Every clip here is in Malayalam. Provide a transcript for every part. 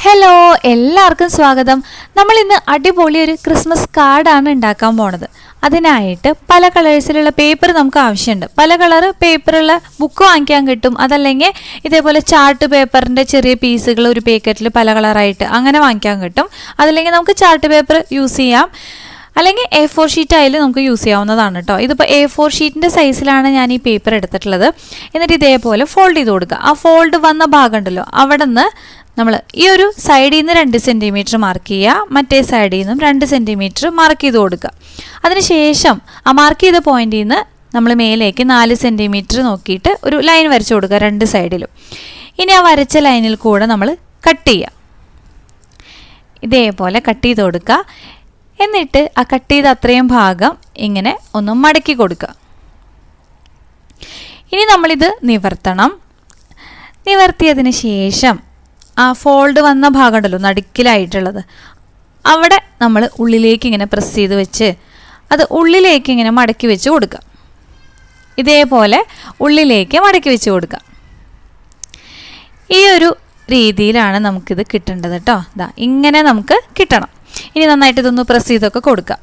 ഹലോ എല്ലാവർക്കും സ്വാഗതം. നമ്മൾ ഇന്ന് അടിപൊളി ഒരു ക്രിസ്മസ് കാർഡാണ് ഉണ്ടാക്കാൻ പോണത്. അതിനായിട്ട് പല കളേഴ്സിലുള്ള പേപ്പർ നമുക്ക് ആവശ്യമുണ്ട്. പല കളർ പേപ്പറുള്ള ബുക്ക് വാങ്ങിക്കാൻ കിട്ടും. അതല്ലെങ്കിൽ ഇതേപോലെ ചാർട്ട് പേപ്പറിൻ്റെ ചെറിയ പീസുകൾ ഒരു പാക്കറ്റിൽ പല കളറായിട്ട് അങ്ങനെ വാങ്ങിക്കാൻ കിട്ടും. അതല്ലെങ്കിൽ നമുക്ക് ചാർട്ട് പേപ്പർ യൂസ് ചെയ്യാം, അല്ലെങ്കിൽ A4 ഷീറ്റ് ആയാലും നമുക്ക് യൂസ് ചെയ്യാവുന്നതാണ് കേട്ടോ. ഇതിപ്പോൾ A4 ഷീറ്റിൻ്റെ സൈസിലാണ് ഞാൻ ഈ പേപ്പർ എടുത്തിട്ടുള്ളത്. എന്നിട്ട് ഇതേപോലെ ഫോൾഡ് ചെയ്ത് കൊടുക്കുക. ആ ഫോൾഡ് വന്ന ഭാഗം ഉണ്ടല്ലോ, അവിടെ നിന്ന് നമ്മൾ ഈ ഒരു സൈഡിൽ നിന്ന് 2 സെൻറ്റിമീറ്റർ മാർക്ക് ചെയ്യുക, മറ്റേ സൈഡിൽ നിന്നും 2 സെൻറ്റിമീറ്റർ മാർക്ക് ചെയ്ത് കൊടുക്കുക. അതിനുശേഷം ആ മാർക്ക് ചെയ്ത പോയിന്റിൽ നിന്ന് നമ്മൾ മേലേക്ക് 4 സെൻറ്റിമീറ്റർ നോക്കിയിട്ട് ഒരു ലൈൻ വരച്ചു കൊടുക്കുക 2 സൈഡിലും. ഇനി ആ വരച്ച ലൈനിൽ കൂടെ നമ്മൾ കട്ട് ചെയ്യുക. ഇതേപോലെ കട്ട് ചെയ്ത് കൊടുക്കുക. എന്നിട്ട് ആ കട്ട് ചെയ്ത അത്രയും ഭാഗം ഇങ്ങനെ ഒന്ന് മടക്കി കൊടുക്കുക. ഇനി നമ്മളിത് നിവർത്തണം. നിവർത്തിയതിന് ശേഷം ആ ഫോൾഡ് വന്ന ഭാഗം ഉണ്ടല്ലോ നടുക്കിലായിട്ടുള്ളത്, അവിടെ നമ്മൾ ഉള്ളിലേക്ക് ഇങ്ങനെ പ്രസ് ചെയ്ത് വെച്ച് അത് ഉള്ളിലേക്ക് ഇങ്ങനെ മടക്കി വെച്ച് കൊടുക്കുക. ഇതേപോലെ ഉള്ളിലേക്ക് മടക്കി വെച്ച് കൊടുക്കുക. ഈ ഒരു രീതിയിലാണ് നമുക്കിത് കിട്ടേണ്ടത് കേട്ടോ. ഇതാ ഇങ്ങനെ നമുക്ക് കിട്ടണം. ഇനി നന്നായിട്ട് ഇതൊന്ന് പ്രസ് ചെയ്തൊക്കെ കൊടുക്കുക.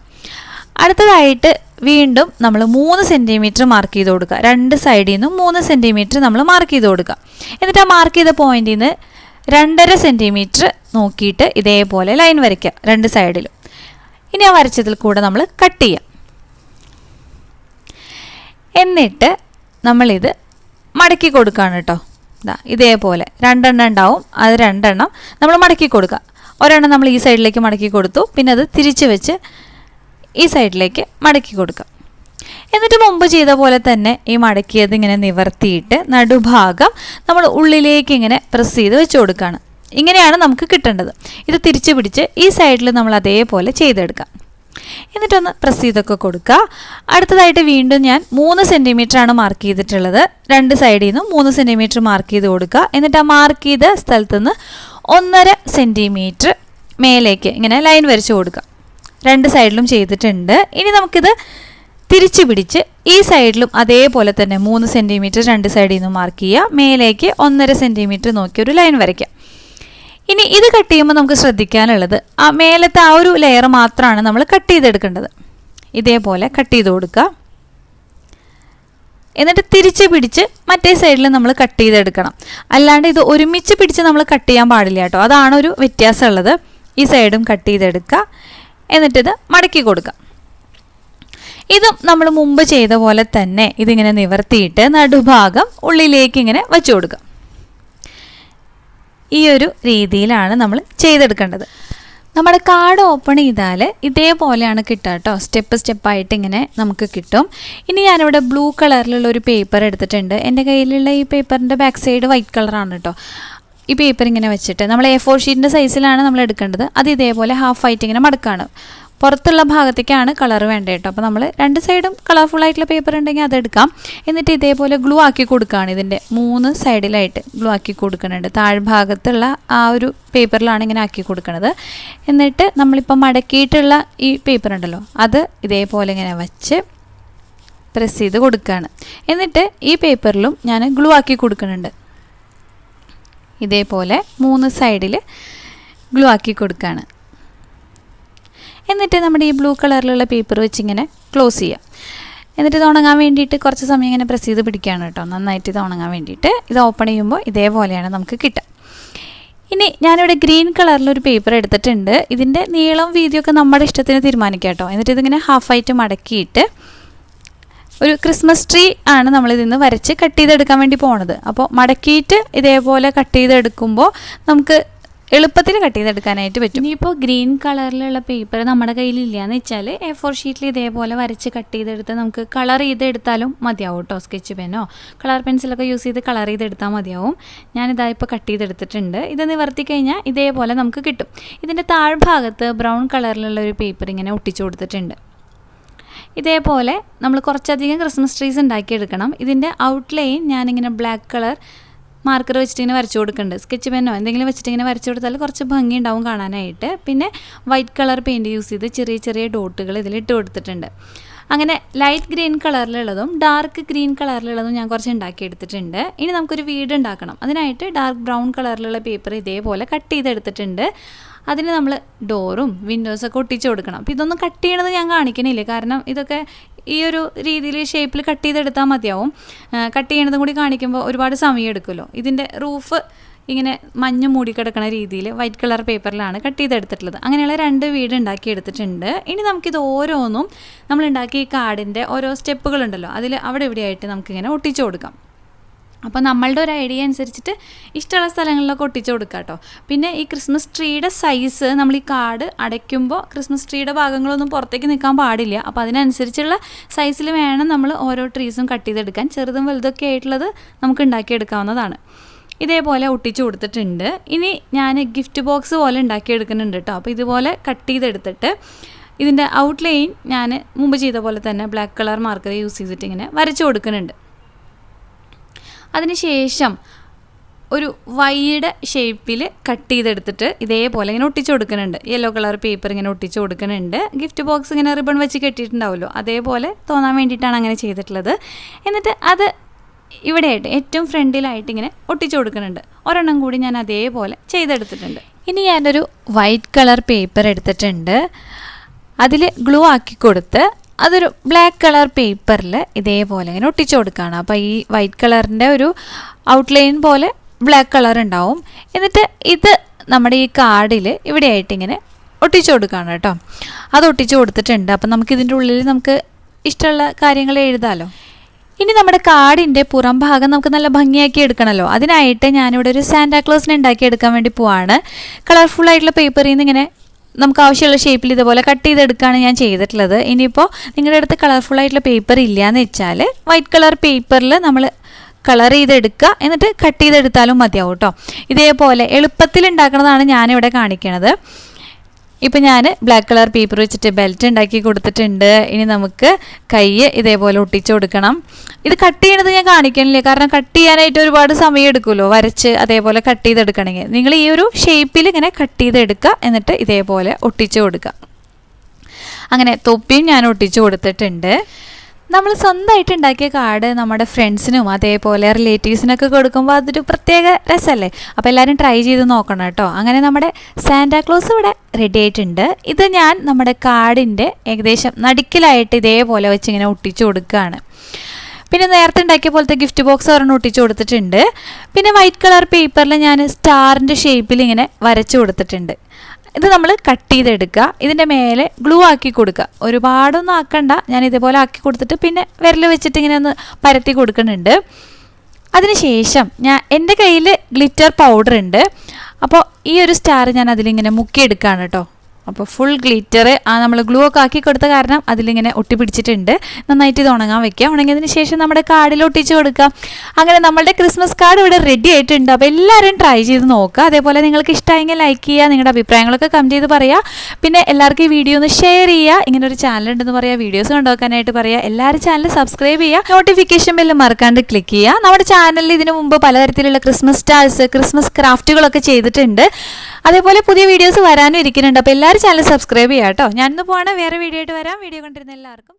അടുത്തതായിട്ട് വീണ്ടും നമ്മൾ 3 സെൻറ്റിമീറ്റർ മാർക്ക് ചെയ്ത് കൊടുക്കുക. 2 സൈഡിൽ നിന്നും 3 സെൻറ്റിമീറ്റർ നമ്മൾ മാർക്ക് ചെയ്ത് കൊടുക്കുക. എന്നിട്ട് ആ മാർക്ക് ചെയ്ത പോയിന്റിൽ നിന്ന് 2.5 സെൻറ്റിമീറ്റർ നോക്കിയിട്ട് ഇതേപോലെ ലൈൻ വരയ്ക്കുക 2 സൈഡിലും. ഇനി ആ വരച്ചതിൽ കൂടെ നമ്മൾ കട്ട് ചെയ്യാം. എന്നിട്ട് നമ്മളിത് മടക്കി കൊടുക്കുകയാണ് കേട്ടോ. ഇതേപോലെ 2 എണ്ണം ഉണ്ടാവും, അത് 2 എണ്ണം നമ്മൾ മടക്കി കൊടുക്കുക. ഒരെണ്ണം നമ്മൾ ഈ സൈഡിലേക്ക് മടക്കി കൊടുത്തു, പിന്നെ അത് തിരിച്ച് വെച്ച് ഈ സൈഡിലേക്ക് മടക്കി കൊടുക്കുക. എന്നിട്ട് മുമ്പ് ചെയ്ത പോലെ തന്നെ ഈ മടക്കിയത് ഇങ്ങനെ നിവർത്തിയിട്ട് നടുഭാഗം നമ്മൾ ഉള്ളിലേക്ക് ഇങ്ങനെ പ്രസ് ചെയ്ത് വെച്ച് കൊടുക്കുകയാണ്. ഇങ്ങനെയാണ് നമുക്ക് കിട്ടേണ്ടത്. ഇത് തിരിച്ച് പിടിച്ച് ഈ സൈഡിൽ നമ്മൾ അതേപോലെ ചെയ്തെടുക്കാം. എന്നിട്ടൊന്ന് പ്രസ് ചെയ്തൊക്കെ കൊടുക്കുക. അടുത്തതായിട്ട് വീണ്ടും ഞാൻ 3 സെൻറ്റിമീറ്ററാണ് മാർക്ക് ചെയ്തിട്ടുള്ളത്. 2 സൈഡിൽ നിന്നും 3 സെൻറ്റിമീറ്റർ മാർക്ക് ചെയ്ത് കൊടുക്കുക. എന്നിട്ട് ആ മാർക്ക് ചെയ്ത സ്ഥലത്ത് നിന്ന് 1.5 സെൻറ്റിമീറ്റർ മേലേക്ക് ഇങ്ങനെ ലൈൻ വരച്ച് കൊടുക്കുക. 2 സൈഡിലും ചെയ്തിട്ടുണ്ട്. ഇനി നമുക്കിത് തിരിച്ച് പിടിച്ച് ഈ സൈഡിലും അതേപോലെ തന്നെ 3 സെൻറ്റിമീറ്റർ 2 സൈഡിൽ നിന്ന് മാർക്ക് ചെയ്യുക. മേലേക്ക് 1.5 സെൻറ്റിമീറ്റർ നോക്കി ഒരു ലൈൻ വരയ്ക്കുക. ഇനി ഇത് കട്ട് ചെയ്യുമ്പോൾ നമുക്ക് ശ്രദ്ധിക്കാനുള്ളത് ആ മേലത്തെ ആ ഒരു ലെയർ മാത്രമാണ് നമ്മൾ കട്ട് ചെയ്തെടുക്കേണ്ടത്. ഇതേപോലെ കട്ട് ചെയ്ത് കൊടുക്കുക. എന്നിട്ട് തിരിച്ച് പിടിച്ച് മറ്റേ സൈഡിൽ നമ്മൾ കട്ട് ചെയ്തെടുക്കണം. അല്ലാണ്ട് ഇത് ഒരുമിച്ച് പിടിച്ച് നമ്മൾ കട്ട് ചെയ്യാൻ പാടില്ല കേട്ടോ. അതാണ് ഒരു വ്യത്യാസമുള്ളത്. ഈ സൈഡും കട്ട് ചെയ്തെടുക്കുക. എന്നിട്ടിത് മടക്കി കൊടുക്കുക. ഇതും നമ്മൾ മുമ്പ് ചെയ്ത പോലെ തന്നെ ഇതിങ്ങനെ നിവർത്തിയിട്ട് നടുഭാഗം ഉള്ളിലേക്ക് ഇങ്ങനെ വെച്ചു കൊടുക്കുക. ഈ ഒരു രീതിയിലാണ് നമ്മൾ ചെയ്തെടുക്കേണ്ടത്. നമ്മുടെ കാർഡ് ഓപ്പൺ ചെയ്താൽ ഇതേപോലെയാണ് കിട്ടുക കേട്ടോ. സ്റ്റെപ്പായിട്ട് ഇങ്ങനെ നമുക്ക് കിട്ടും. ഇനി ഞാനിവിടെ ബ്ലൂ കളറിലുള്ള ഒരു പേപ്പർ എടുത്തിട്ടുണ്ട്. എൻ്റെ കയ്യിലുള്ള ഈ പേപ്പറിൻ്റെ ബാക്ക് സൈഡ് വൈറ്റ് കളറാണ് കേട്ടോ. ഈ പേപ്പർ ഇങ്ങനെ വെച്ചിട്ട് നമ്മൾ A4 ഷീറ്റിൻ്റെ സൈസിലാണ് നമ്മൾ എടുക്കേണ്ടത്. അത് ഇതേപോലെ ഹാഫായിട്ട് ഇങ്ങനെ മടക്കാണ്. പുറത്തുള്ള ഭാഗത്തേക്കാണ് കളർ വേണ്ടത് കേട്ടോ. അപ്പോൾ നമ്മൾ 2 സൈഡും കളർഫുൾ ആയിട്ടുള്ള പേപ്പർ ഉണ്ടെങ്കിൽ അതെടുക്കാം. എന്നിട്ട് ഇതേപോലെ ഗ്ലൂ ആക്കി കൊടുക്കുകയാണ്. ഇതിൻ്റെ 3 സൈഡിലായിട്ട് ഗ്ലൂ ആക്കി കൊടുക്കുന്നുണ്ട്. താഴ്ഭാഗത്തുള്ള ആ ഒരു പേപ്പറിലാണ് ഇങ്ങനെ ആക്കി കൊടുക്കുന്നത്. എന്നിട്ട് നമ്മളിപ്പോൾ മടക്കിയിട്ടുള്ള ഈ പേപ്പർ ഉണ്ടല്ലോ, അത് ഇതേപോലെ ഇങ്ങനെ വെച്ച് പ്രസ് ചെയ്ത് കൊടുക്കുകയാണ്. എന്നിട്ട് ഈ പേപ്പറിലും ഞാൻ ഗ്ലൂ ആക്കി കൊടുക്കുന്നുണ്ട്. ഇതേപോലെ 3 സൈഡിൽ ഗ്ലൂ ആക്കി കൊടുക്കുകയാണ്. എന്നിട്ട് നമ്മുടെ ഈ ബ്ലൂ കളറിലുള്ള പേപ്പർ വെച്ചിങ്ങനെ ക്ലോസ് ചെയ്യാം. എന്നിട്ട് ഇത് ഉണങ്ങാൻ വേണ്ടിയിട്ട് കുറച്ച് സമയം ഇങ്ങനെ പ്രസ് ചെയ്ത് പിടിക്കുകയാണ് കേട്ടോ, നന്നായിട്ട് ഇത് ഉണങ്ങാൻ വേണ്ടിയിട്ട്. ഇത് ഓപ്പൺ ചെയ്യുമ്പോൾ ഇതേപോലെയാണ് നമുക്ക് കിട്ടുക. ഇനി ഞാനിവിടെ ഗ്രീൻ കളറിലൊരു പേപ്പർ എടുത്തിട്ടുണ്ട്. ഇതിൻ്റെ നീളം വീതിയൊക്കെ നമ്മുടെ ഇഷ്ടത്തിന് തീരുമാനിക്കാം കേട്ടോ. എന്നിട്ട് ഇതിങ്ങനെ ഹാഫായിട്ട് മടക്കിയിട്ട് ഒരു ക്രിസ്മസ് ട്രീ ആണ് നമ്മളിതിൽ നിന്ന് വരച്ച് കട്ട് ചെയ്തെടുക്കാൻ വേണ്ടി പോണത്. അപ്പോൾ മടക്കിയിട്ട് ഇതേപോലെ കട്ട് ചെയ്തെടുക്കുമ്പോൾ നമുക്ക് എളുപ്പത്തിൽ കട്ട് ചെയ്തെടുക്കാനായിട്ട് പറ്റും. ഇനിയിപ്പോൾ ഗ്രീൻ കളറിലുള്ള പേപ്പർ നമ്മുടെ കയ്യിലില്ല എന്ന് വെച്ചാൽ A4 ഷീറ്റിൽ ഇതേപോലെ വരച്ച് കട്ട് ചെയ്തെടുത്ത് നമുക്ക് കളർ ചെയ്തെടുത്താലും മതിയാവും കേട്ടോ. സ്കെച്ച് പെന്നോ കളർ പെൻസിലൊക്കെ യൂസ് ചെയ്ത് കളർ ചെയ്തെടുത്താൽ മതിയാവും. ഞാനിതാ ഇപ്പോൾ കട്ട് ചെയ്തെടുത്തിട്ടുണ്ട്. ഇത് നിവർത്തി കഴിഞ്ഞാൽ ഇതേപോലെ നമുക്ക് കിട്ടും. ഇതിൻ്റെ താഴ്ഭാഗത്ത് ബ്രൗൺ കളറിലുള്ള ഒരു പേപ്പർ ഇങ്ങനെ ഒട്ടിച്ചു കൊടുത്തിട്ടുണ്ട്. ഇതേപോലെ നമ്മൾ കുറച്ചധികം ക്രിസ്മസ് ട്രീസ് ഉണ്ടാക്കിയെടുക്കണം. ഇതിൻ്റെ ഔട്ട്ലൈൻ ഞാനിങ്ങനെ ബ്ലാക്ക് കളർ മാർക്കർ വെച്ചിട്ട് ഇങ്ങനെ വരച്ചു കൊടുക്കുന്നുണ്ട്. സ്കെച്ച് പെന്നോ എന്തെങ്കിലും വെച്ചിട്ട് ഇങ്ങനെ വരച്ചു കൊടുത്താൽ കുറച്ച് ഭംഗി ഉണ്ടാവും കാണാനായിട്ട്. പിന്നെ വൈറ്റ് കളർ പെയിൻറ് യൂസ് ചെയ്ത് ചെറിയ ചെറിയ ഡോട്ടുകൾ ഇതിലിട്ട് കൊടുത്തിട്ടുണ്ട്. അങ്ങനെ ലൈറ്റ് ഗ്രീൻ കളറിലുള്ളതും ഡാർക്ക് ഗ്രീൻ കളറിലുള്ളതും ഞാൻ കുറച്ച് ഉണ്ടാക്കിയെടുത്തിട്ടുണ്ട്. ഇനി നമുക്കൊരു വീട് ഉണ്ടാക്കണം. അതിനായിട്ട് ഡാർക്ക് ബ്രൗൺ കളറിലുള്ള പേപ്പർ ഇതേപോലെ കട്ട് ചെയ്തെടുത്തിട്ടുണ്ട്. അതിന് നമ്മൾ ഡോറും വിൻഡോസൊക്കെ ഒട്ടിച്ച് കൊടുക്കണം. അപ്പോൾ ഇതൊന്നും കട്ട് ചെയ്യണത് ഞാൻ കാണിക്കണില്ല, കാരണം ഇതൊക്കെ ഈ ഒരു രീതിയിൽ ഷേപ്പിൽ കട്ട് ചെയ്തെടുത്താൽ മതിയാവും. കട്ട് ചെയ്യണതും കൂടി കാണിക്കുമ്പോൾ ഒരുപാട് സമയം എടുക്കുമല്ലോ. ഇതിൻ്റെ റൂഫ് ഇങ്ങനെ മഞ്ഞ് മൂടിക്കിടക്കുന്ന രീതിയിൽ വൈറ്റ് കളർ പേപ്പറിലാണ് കട്ട് ചെയ്തെടുത്തിട്ടുള്ളത്. അങ്ങനെയുള്ള 2 വീട് ഉണ്ടാക്കി എടുത്തിട്ടുണ്ട്. ഇനി നമുക്കിത് ഓരോന്നും നമ്മൾ ഉണ്ടാക്കിയ ഈ കാർഡിൻ്റെ ഓരോ സ്റ്റെപ്പുകളുണ്ടല്ലോ, അതിൽ അവിടെ ഇവിടെയായിട്ട് നമുക്കിങ്ങനെ ഒട്ടിച്ചു കൊടുക്കാം. അപ്പോൾ നമ്മളുടെ ഒരു ഐഡിയ അനുസരിച്ചിട്ട് ഇഷ്ടമുള്ള സ്ഥലങ്ങളിലൊക്കെ ഒട്ടിച്ചു കൊടുക്കാം കേട്ടോ. പിന്നെ ഈ ക്രിസ്മസ് ട്രീയുടെ സൈസ് നമ്മൾ ഈ കാർഡ് അടയ്ക്കുമ്പോൾ ക്രിസ്മസ് ട്രീയുടെ ഭാഗങ്ങളൊന്നും പുറത്തേക്ക് നിൽക്കാൻ പാടില്ല. അപ്പോൾ അതിനനുസരിച്ചുള്ള സൈസിൽ വേണം നമ്മൾ ഓരോ ട്രീസും കട്ട് ചെയ്തെടുക്കാൻ. ചെറുതും വലുതൊക്കെ ആയിട്ടുള്ളത് നമുക്ക് ഉണ്ടാക്കിയെടുക്കാവുന്നതാണ്. ഇതേപോലെ ഒട്ടിച്ചു കൊടുത്തിട്ടുണ്ട്. ഇനി ഞാൻ ഗിഫ്റ്റ് ബോക്സ് പോലെ ഉണ്ടാക്കിയെടുക്കുന്നുണ്ട് കേട്ടോ. അപ്പോൾ ഇതുപോലെ കട്ട് ചെയ്തെടുത്തിട്ട് ഇതിൻ്റെ ഔട്ട്ലൈൻ ഞാൻ മുമ്പ് ചെയ്ത പോലെ തന്നെ ബ്ലാക്ക് കളർ മാർക്കർ യൂസ് ചെയ്തിട്ട് ഇങ്ങനെ വരച്ചു കൊടുക്കുന്നുണ്ട്. അതിനുശേഷം ഒരു വൈയുടെ ഷേപ്പിൽ കട്ട് ചെയ്തെടുത്തിട്ട് ഇതേപോലെ ഇങ്ങനെ ഒട്ടിച്ചു കൊടുക്കുന്നുണ്ട്. യെല്ലോ കളർ പേപ്പർ ഇങ്ങനെ ഒട്ടിച്ചു കൊടുക്കുന്നുണ്ട്. ഗിഫ്റ്റ് ബോക്സ് ഇങ്ങനെ റിബൺ വെച്ച് കെട്ടിയിട്ടുണ്ടാവുമല്ലോ, അതേപോലെ തോന്നാൻ വേണ്ടിയിട്ടാണ് അങ്ങനെ ചെയ്തിട്ടുള്ളത്. എന്നിട്ട് അത് ഇവിടെയായിട്ട് ഏറ്റവും ഫ്രണ്ടിലായിട്ട് ഇങ്ങനെ ഒട്ടിച്ചു കൊടുക്കുന്നുണ്ട്. ഒരെണ്ണം കൂടി ഞാൻ അതേപോലെ ചെയ്തെടുത്തിട്ടുണ്ട്. ഇനി ഞാനൊരു വൈറ്റ് കളർ പേപ്പർ എടുത്തിട്ടുണ്ട്. അതിൽ ഗ്ലൂ ആക്കി കൊടുത്ത് അതൊരു ബ്ലാക്ക് കളർ പേപ്പറിൽ ഇതേപോലെ ഇങ്ങനെ ഒട്ടിച്ചു കൊടുക്കുകയാണ്. അപ്പോൾ ഈ വൈറ്റ് കളറിൻ്റെ ഒരു ഔട്ട്ലൈൻ പോലെ ബ്ലാക്ക് കളർ ഉണ്ടാവും. എന്നിട്ട് ഇത് നമ്മുടെ ഈ കാർഡിൽ ഇവിടെയായിട്ട് ഇങ്ങനെ ഒട്ടിച്ചു കൊടുക്കുകയാണ് കേട്ടോ. അത് ഒട്ടിച്ചു കൊടുത്തിട്ടുണ്ട്. അപ്പം നമുക്കിതിൻ്റെ ഉള്ളിൽ നമുക്ക് ഇഷ്ടമുള്ള കാര്യങ്ങൾ എഴുതാമല്ലോ. ഇനി നമ്മുടെ കാർഡിൻ്റെ പുറം ഭാഗം നമുക്ക് നല്ല ഭംഗിയാക്കി എടുക്കണമല്ലോ. അതിനായിട്ട് ഞാനിവിടെ ഒരു സാന്റാക്ലോസിനെ ഉണ്ടാക്കിയെടുക്കാൻ വേണ്ടി പോവാണ്. കളർഫുള്ളായിട്ടുള്ള പേപ്പറിൽ നിന്ന് ഇങ്ങനെ നമുക്ക് ആവശ്യമുള്ള ഷേപ്പിൽ ഇതുപോലെ കട്ട് ചെയ്തെടുക്കുകയാണ് ഞാൻ ചെയ്തിട്ടുള്ളത്. ഇനിയിപ്പോൾ നിങ്ങളുടെ അടുത്ത് കളർഫുള്ളായിട്ടുള്ള പേപ്പർ ഇല്ലയെന്ന് വെച്ചാൽ വൈറ്റ് കളർ പേപ്പറിൽ നമ്മൾ കളർ ചെയ്തെടുക്കുക, എന്നിട്ട് കട്ട് ചെയ്തെടുത്താലും മതിയാവും കേട്ടോ. ഇതേപോലെ എളുപ്പത്തിൽ ഉണ്ടാക്കുന്നതാണ് ഞാനിവിടെ കാണിക്കണത്. ഇപ്പം ഞാൻ ബ്ലാക്ക് കളർ പേപ്പർ വെച്ചിട്ട് ബെൽറ്റ് ഉണ്ടാക്കി കൊടുത്തിട്ടുണ്ട്. ഇനി നമുക്ക് കൈ ഇതേപോലെ ഒട്ടിച്ചു കൊടുക്കണം. ഇത് കട്ട് ചെയ്യണത് ഞാൻ കാണിക്കണില്ല, കാരണം കട്ട് ചെയ്യാനായിട്ട് ഒരുപാട് സമയം എടുക്കുമല്ലോ വരച്ച് അതേപോലെ കട്ട് ചെയ്തെടുക്കണമെങ്കിൽ. നിങ്ങൾ ഈ ഒരു ഷേപ്പിൽ ഇങ്ങനെ കട്ട് ചെയ്തെടുക്കുക, എന്നിട്ട് ഇതേപോലെ ഒട്ടിച്ചു കൊടുക്കുക. അങ്ങനെ തൊപ്പിയും ഞാൻ ഒട്ടിച്ചു കൊടുത്തിട്ടുണ്ട്. നമ്മൾ സ്വന്തമായിട്ട് ഉണ്ടാക്കിയ കാർഡ് നമ്മുടെ ഫ്രണ്ട്സിനും അതേപോലെ റിലേറ്റീവ്സിനൊക്കെ കൊടുക്കുമ്പോൾ അതൊരു പ്രത്യേക രസമല്ലേ. അപ്പോൾ എല്ലാവരും ട്രൈ ചെയ്ത് നോക്കണം കേട്ടോ. അങ്ങനെ നമ്മുടെ സാന്റാക്ലോസ് ഇവിടെ റെഡി ആയിട്ടുണ്ട്. ഇത് ഞാൻ നമ്മുടെ കാർഡിൻ്റെ ഏകദേശം നടുക്കിലായിട്ട് ഇതേപോലെ വെച്ച് ഇങ്ങനെ ഒട്ടിച്ചു കൊടുക്കുകയാണ്. പിന്നെ നേരത്തെ ഉണ്ടാക്കിയ പോലത്തെ ഗിഫ്റ്റ് ബോക്സ് ഒരെണ്ണം ഒട്ടിച്ചു കൊടുത്തിട്ടുണ്ട്. പിന്നെ വൈറ്റ് കളർ പേപ്പറിൽ ഞാൻ സ്റ്റാറിൻ്റെ ഷേപ്പിൽ ഇങ്ങനെ വരച്ചു കൊടുത്തിട്ടുണ്ട്. ഇത് നമ്മൾ കട്ട് ചെയ്തെടുക്കുക, ഇതിൻ്റെ മേലെ ഗ്ലൂ ആക്കി കൊടുക്കുക. ഒരുപാടൊന്നും ആക്കണ്ട, ഞാൻ ഇതേപോലെ ആക്കി കൊടുത്തിട്ട് പിന്നെ വിരൽ വെച്ചിട്ട് ഇങ്ങനെ ഒന്ന് പരത്തി കൊടുക്കുന്നുണ്ട്. അതിനുശേഷം എൻ്റെ കയ്യിൽ ഗ്ലിറ്റർ പൗഡർ ഉണ്ട്. അപ്പോൾ ഈ ഒരു സ്റ്റാർ ഞാൻ അതിലിങ്ങനെ മുക്കിയെടുക്കുകയാണ് കേട്ടോ. അപ്പോൾ ഫുൾ ഗ്ലിറ്റർ നമ്മൾ ഗ്ലൂ ഒക്കെ ആക്കി കൊടുത്ത കാരണം അതിലിങ്ങനെ ഒട്ടിപ്പിടിച്ചിട്ടുണ്ട്. നന്നായിട്ട് ഇത് ഉണങ്ങാൻ വെക്കുക. ഉണങ്ങിയതിന് ശേഷം നമ്മുടെ കാർഡിൽ ഒട്ടിച്ച് കൊടുക്കുക. അങ്ങനെ നമ്മളുടെ ക്രിസ്മസ് കാർഡ് ഇവിടെ റെഡി ആയിട്ടുണ്ട്. അപ്പോൾ എല്ലാവരും ട്രൈ ചെയ്ത് നോക്കുക. അതേപോലെ നിങ്ങൾക്ക് ഇഷ്ടമായെങ്കിൽ ലൈക്ക് ചെയ്യുക, നിങ്ങളുടെ അഭിപ്രായങ്ങളൊക്കെ കമൻറ്റ് ചെയ്ത് പറയുക. പിന്നെ എല്ലാവർക്കും ഈ വീഡിയോ ഒന്ന് ഷെയർ ചെയ്യുക. ഇങ്ങനെ ഒരു ചാനൽ ഉണ്ടെന്ന് പറയുക, വീഡിയോസ് കണ്ടുവെക്കാനായിട്ട് പറയുക. എല്ലാവരും ചാനൽ സബ്സ്ക്രൈബ് ചെയ്യുക, നോട്ടിഫിക്കേഷൻ ബെല്ല് മറക്കാണ്ട് ക്ലിക്ക് ചെയ്യുക. നമ്മുടെ ചാനലിൽ ഇതിനു മുമ്പ് പലതരത്തിലുള്ള ക്രിസ്മസ് സ്റ്റാർസ്, ക്രിസ്മസ് ക്രാഫ്റ്റുകളൊക്കെ ചെയ്തിട്ടുണ്ട്. അതേപോലെ പുതിയ വീഡിയോസ് വരാനും ഇരിക്കുന്നുണ്ട്. അപ്പോൾ എല്ലാവരും ചാനൽ സബ്സ്ക്രൈബ് ചെയ്യാം കേട്ടോ. ഞാനിന്ന് പോവാണ്, വേറെ വീഡിയോ ആയിട്ട് വരാം. വീഡിയോ കണ്ടിരുന്ന എല്ലാവർക്കും